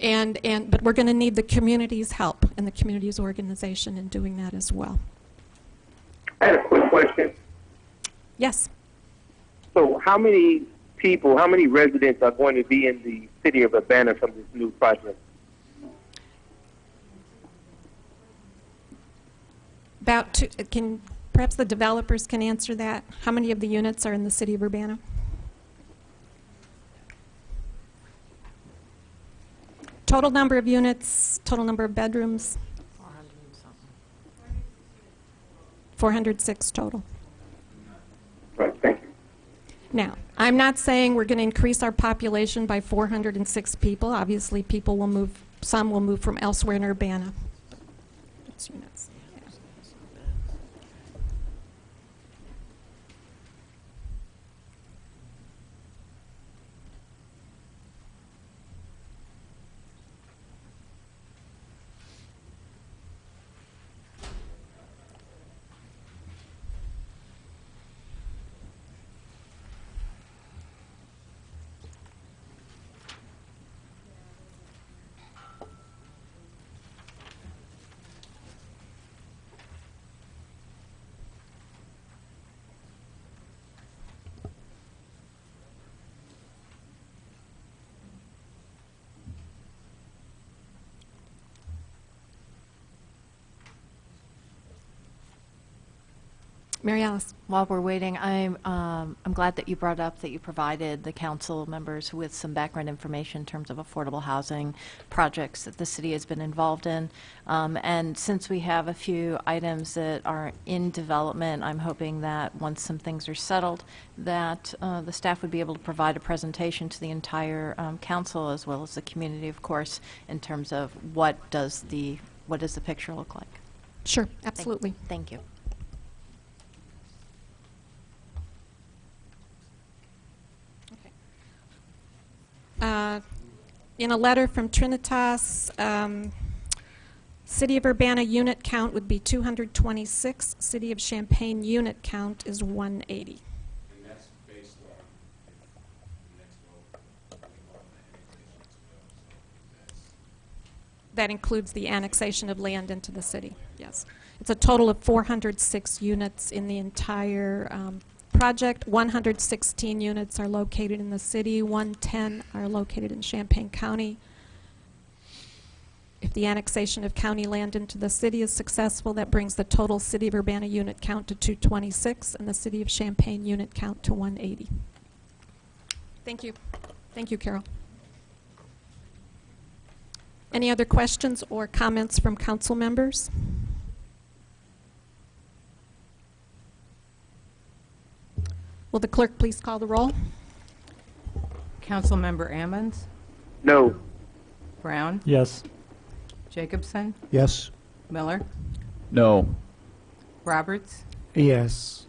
but we're going to need the community's help and the community's organization in doing that as well. I had a quick question. Yes. So how many people, how many residents are going to be in the city of Urbana from this new project? About two. Perhaps the developers can answer that. How many of the units are in the city of Urbana? Total number of units, total number of bedrooms? 406 total. Right, thank you. Now, I'm not saying we're going to increase our population by 406 people. Obviously, people will move, some will move from elsewhere in Urbana. It's units. Yeah. Mary Alice. While we're waiting, I'm glad that you brought up that you provided the council members with some background information in terms of affordable housing projects that the city has been involved in. And since we have a few items that are in development, I'm hoping that once some things are settled, that the staff would be able to provide a presentation to the entire council as well as the community, of course, in terms of what does the picture look like. Sure, absolutely. Thank you. In a letter from Trinitas, City of Urbana unit count would be 226. City of Champaign unit count is 180. And that's based on the next vote, That includes the annexation of land into the city, yes. It's a total of 406 units in the entire project. 116 units are located in the city, 110 are located in Champaign County. If the annexation of county land into the city is successful, that brings the total City of Urbana unit count to 226 and the City of Champaign unit count to 180. Thank you. Thank you, Carol. Any other questions or comments from council members? Will the clerk please call the roll? Councilmember Ammons, No. Brown, Yes. Jacobson, Yes. Miller, No. Roberts, Yes.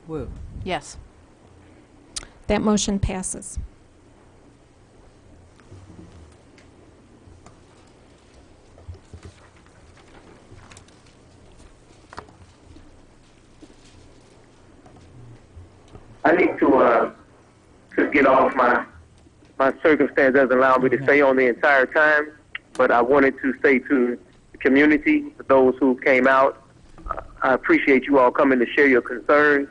Wu. Yes. That motion passes. I need to get off. My circumstance doesn't allow me to stay on the entire time, but I wanted to say to the community, for those who came out, I appreciate you all coming to share your concerns,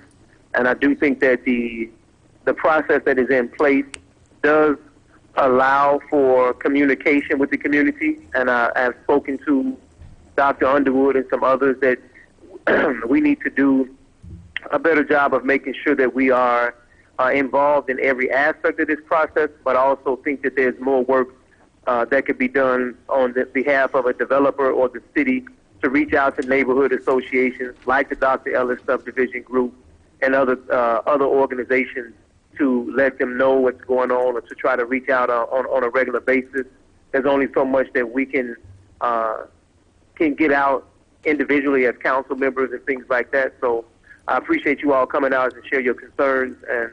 and I do think that the process that is in place does allow for communication with the community, and I have spoken to Dr. Underwood and some others that we need to do a better job of making sure that we are involved in every aspect of this process, but I also think that there's more work that could be done on the behalf of a developer or the city to reach out to neighborhood associations like the Dr. Ellis Subdivision Group and other organizations to let them know what's going on or to try to reach out on a regular basis. There's only so much that we can get out individually as council members and things like that. So I appreciate you all coming out and share your concerns, and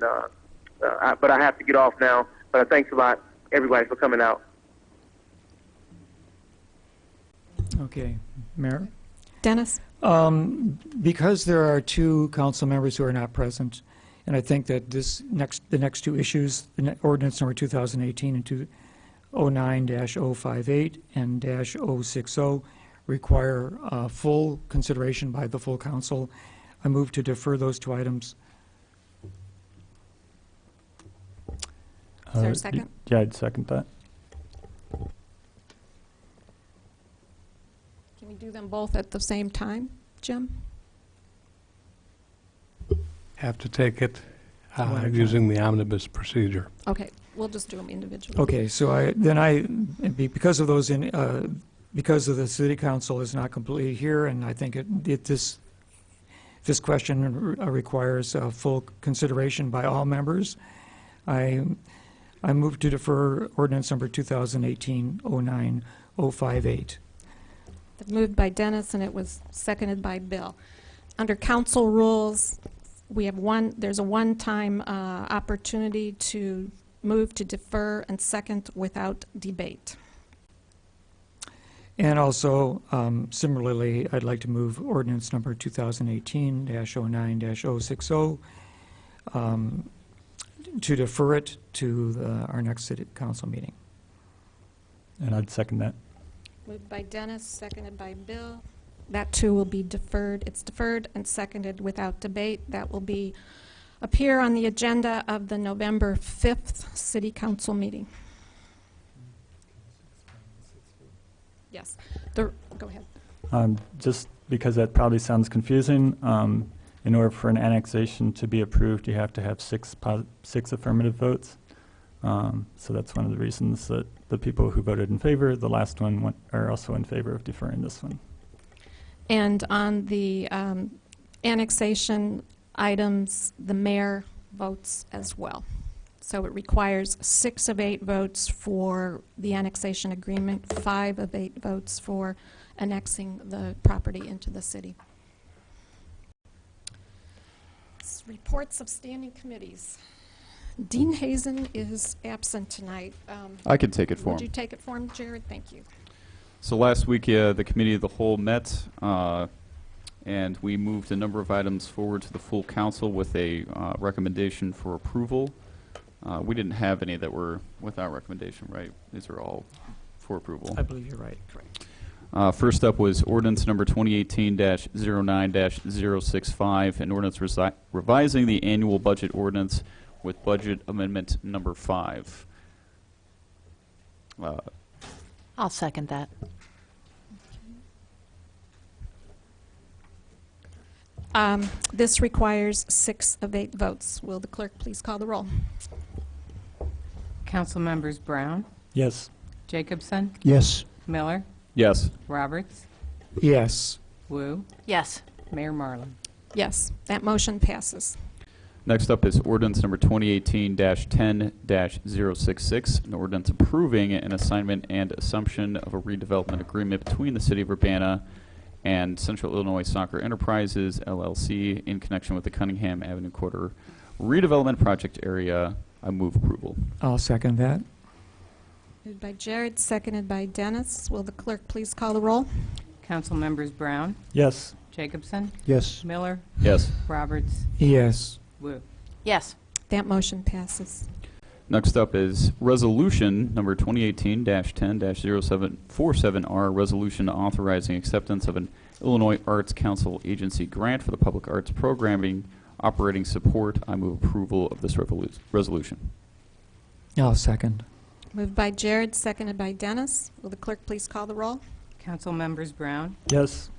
but I have to get off now. But thanks a lot, everybody, for coming out. Okay, Mayor? Dennis? Because there are two council members who are not present, and I think that the next two issues, ordinance number 2018 and 09-058 and -060, require full consideration by the full council. I move to defer those two items. Is there a second? Yeah, I'd second that. Can we do them both at the same time, Jim? Have to take it One at a using the omnibus procedure. Okay, we'll just do them individually. Okay, so because of those because of the city council is not completely here, and I think this question requires full consideration by all members, I move to defer ordinance number 2018-09-058. Moved by Dennis, and it was seconded by Bill. Under council rules, there's a one-time opportunity to move to defer and second without debate. And also, similarly, I'd like to move ordinance number 2018-09-060 to defer it to our next city council meeting. And I'd second that. Moved by Dennis, seconded by Bill. That too will be deferred. It's deferred and seconded without debate. That will appear on the agenda of the November 5th City Council meeting. Yes. Go ahead. Just because that probably sounds confusing, in order for an annexation to be approved, you have to have six affirmative votes. So that's one of the reasons that the people who voted in favor, the last one, are also in favor of deferring this one. And on the annexation items, the mayor votes as well. So it requires 6 of 8 votes for the annexation agreement, 5 of 8 votes for annexing the property into the city. Reports of standing committees. Dean Hazen is absent tonight. I can take it for Would him. you take it for him, Jared? Thank you. So last week, the Committee of the Whole met, and we moved a number of items forward to the full council with a recommendation for approval. We didn't have any that were without recommendation, right? These are all for approval. I believe you're right. Correct. First up was ordinance number 2018-09-065, an ordinance revising the annual budget ordinance with budget amendment number 5. I'll second that. This requires 6 of 8 votes. Will the clerk please call the roll? Council members Brown, Yes. Jacobson, Yes. Miller, Yes. Roberts, Yes. Wu, Yes. Mayor Marlin. Yes, that motion passes. Next up is ordinance number 2018-10-066, an ordinance approving an assignment and assumption of a redevelopment agreement between the City of Urbana and Central Illinois Soccer Enterprises, LLC, in connection with the Cunningham Avenue Quarter redevelopment project area. I move approval. I'll second that. Moved by Jared, seconded by Dennis. Will the clerk please call the roll? Council members Brown, Yes. Jacobson, Yes. Miller, Yes. Roberts, Yes. Wu. Yes. That motion passes. Next up is resolution number 2018-10-0747R, resolution authorizing acceptance of an Illinois Arts Council agency grant for the public arts programming operating support. I move approval of this resolution. I'll second. Moved by Jared, seconded by Dennis. Will the clerk please call the roll? Council members Brown, Yes.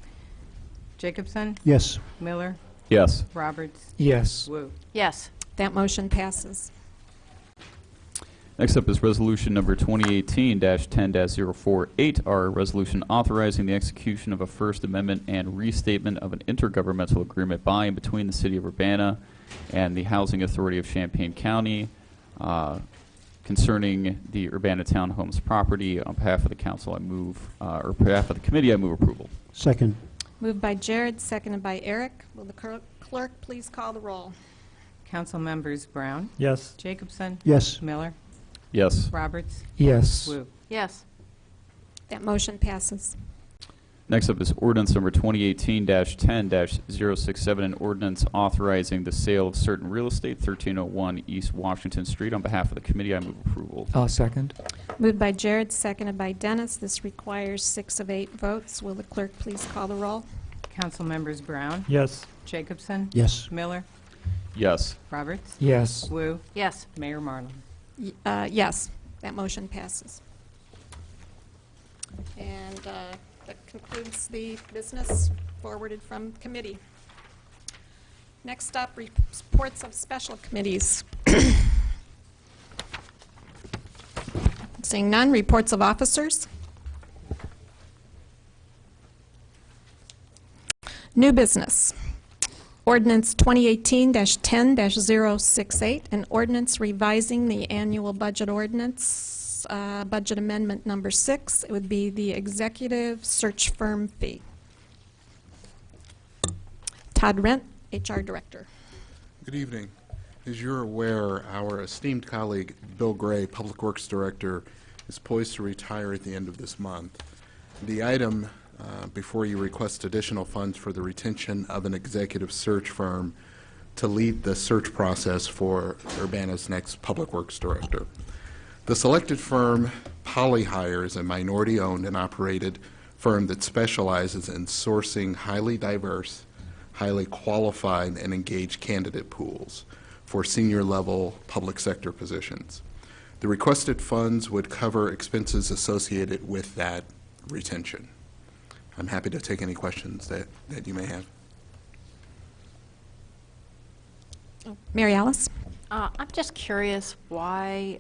Jacobson, Yes. Miller, Yes. Roberts, Yes. Wu. Yes. That motion passes. Next up is resolution number 2018-10-048R, resolution authorizing the execution of a First Amendment and restatement of an intergovernmental agreement by and between the City of Urbana and the Housing Authority of Champaign County concerning the Urbana Townhomes property. On behalf of the council, I move, or on behalf of the committee, I move approval. Second. Moved by Jared, seconded by Eric. Will the clerk please call the roll? Council members Brown, Yes. Jacobson, Yes. Miller, Yes. Roberts, Yes. Wu. Yes. That motion passes. Next up is ordinance number 2018-10-067, an ordinance authorizing the sale of certain real estate, 1301 East Washington Street. On behalf of the committee, I move approval. I'll second. Moved by Jared, seconded by Dennis. This requires 6 of 8 votes. Will the clerk please call the roll? Council members Brown, Yes. Jacobson, Yes. Miller, Yes. Roberts, Yes. Wu, Yes. Mayor Marlin. Yes, that motion passes. And that concludes the business forwarded from committee. Next up, reports of special committees. Seeing none, reports of officers. New business. Ordinance 2018-10-068, an ordinance revising the annual budget ordinance, budget amendment number 6. It would be the executive search firm fee. Todd Rent, HR Director. Good evening. As you're aware, our esteemed colleague, Bill Gray, Public Works Director, is poised to retire at the end of this month. The item before you request additional funds for the retention of an executive search firm to lead the search process for Urbana's next Public Works Director. The selected firm, Polyhire, is a minority-owned and operated firm that specializes in sourcing highly diverse, highly qualified, and engaged candidate pools for senior-level public sector positions. The requested funds would cover expenses associated with that retention. I'm happy to take any questions that you may have. Mary Alice? I'm just curious why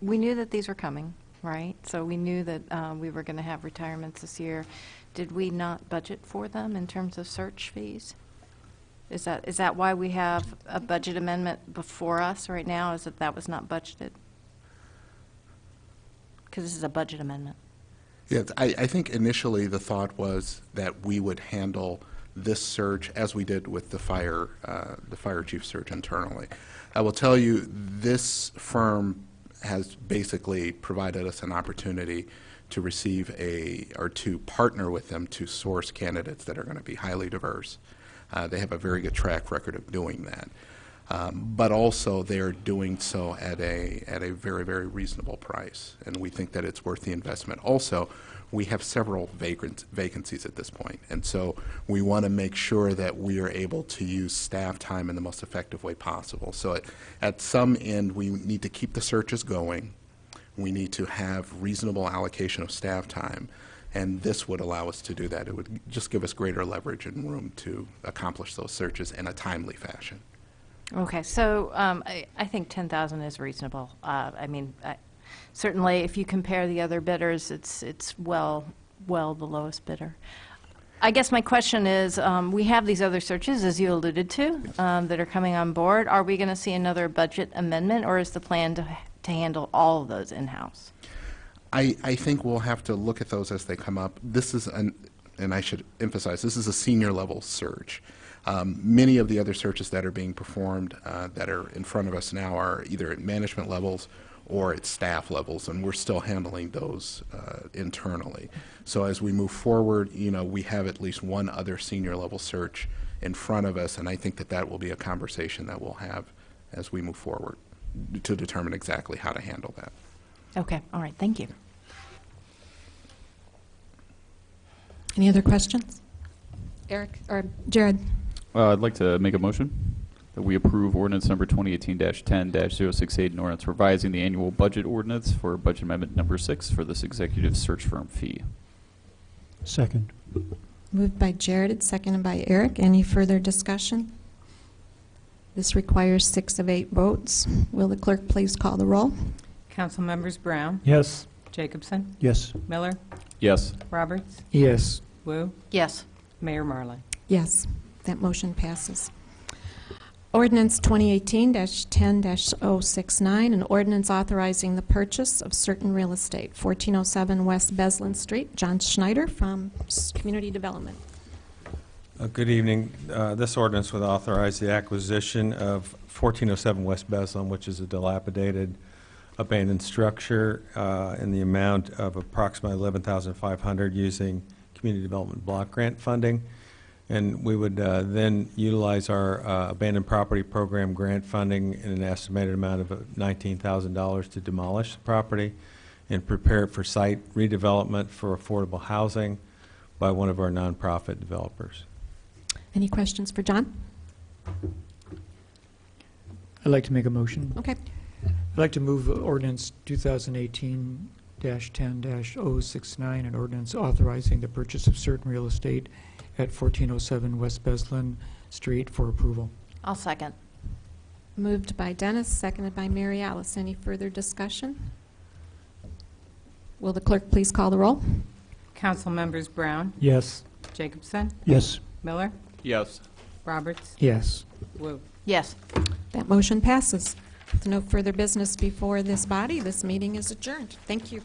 we knew that these were coming, right? So we knew that we were going to have retirements this year. Did we not budget for them in terms of search fees? Is that why we have a budget amendment before us right now, is that was not budgeted? Because this is a budget amendment. Yes, I think initially the thought was that we would handle this search as we did with the fire chief search internally. I will tell you, this firm has basically provided us an opportunity to receive or to partner with them to source candidates that are going to be highly diverse. They have a very good track record of doing that. But also they are doing so at a very, very reasonable price, and we think that it's worth the investment. Also, we have several vacancies at this point, and so we want to make sure that we are able to use staff time in the most effective way possible. So at some end, we need to keep the searches going. We need to have reasonable allocation of staff time, and this would allow us to do that. It would just give us greater leverage and room to accomplish those searches in a timely fashion. Okay, so I think 10,000 is reasonable. I mean, certainly if you compare the other bidders, it's well the lowest bidder. I guess my question is, we have these other searches, as you alluded to, that are coming on board. Are we going to see another budget amendment, or is the plan to handle all of those in-house? I think we'll have to look at those as they come up. This is and I should emphasize, this is a senior level search. Many of the other searches that are being performed that are in front of us now are either at management levels or at staff levels, and we're still handling those internally. So as we move forward, we have at least one other senior level search in front of us, and I think that will be a conversation that we'll have as we move forward to determine exactly how to handle that. Okay, all right, thank you. Any other questions? Eric, or Jared? I'd like to make a motion that we approve ordinance number 2018-10-068, an ordinance revising the annual budget ordinance for budget amendment number 6 for this executive search firm fee. Second. Moved by Jared, and seconded by Eric. Any further discussion? This requires 6 of 8 votes. Will the clerk please call the roll? Council members Brown, Yes. Jacobson, Yes. Miller, Yes. Roberts, Yes. Wu, Yes. Mayor Marlin. Yes, that motion passes. Ordinance 2018-10-069, an ordinance authorizing the purchase of certain real estate, 1407 West Beslin Street. John Schneider from Community Development. Good evening. This ordinance would authorize the acquisition of 1407 West Beslin, which is a dilapidated abandoned structure in the amount of approximately $11,500 using Community Development Block Grant funding. And we would then utilize our Abandoned Property Program grant funding in an estimated amount of $19,000 to demolish the property and prepare it for site redevelopment for affordable housing by one of our nonprofit developers. Any questions for John? I'd like to make a motion. Okay. I'd like to move ordinance 2018-10-069, an ordinance authorizing the purchase of certain real estate at 1407 West Beslin Street for approval. I'll second. Moved by Dennis, seconded by Mary Alice. Any further discussion? Will the clerk please call the roll? Council members Brown, Yes. Jacobson, Yes. Miller, Yes. Roberts, Yes. Wu. Yes. That motion passes. With no further business before this body, this meeting is adjourned. Thank you.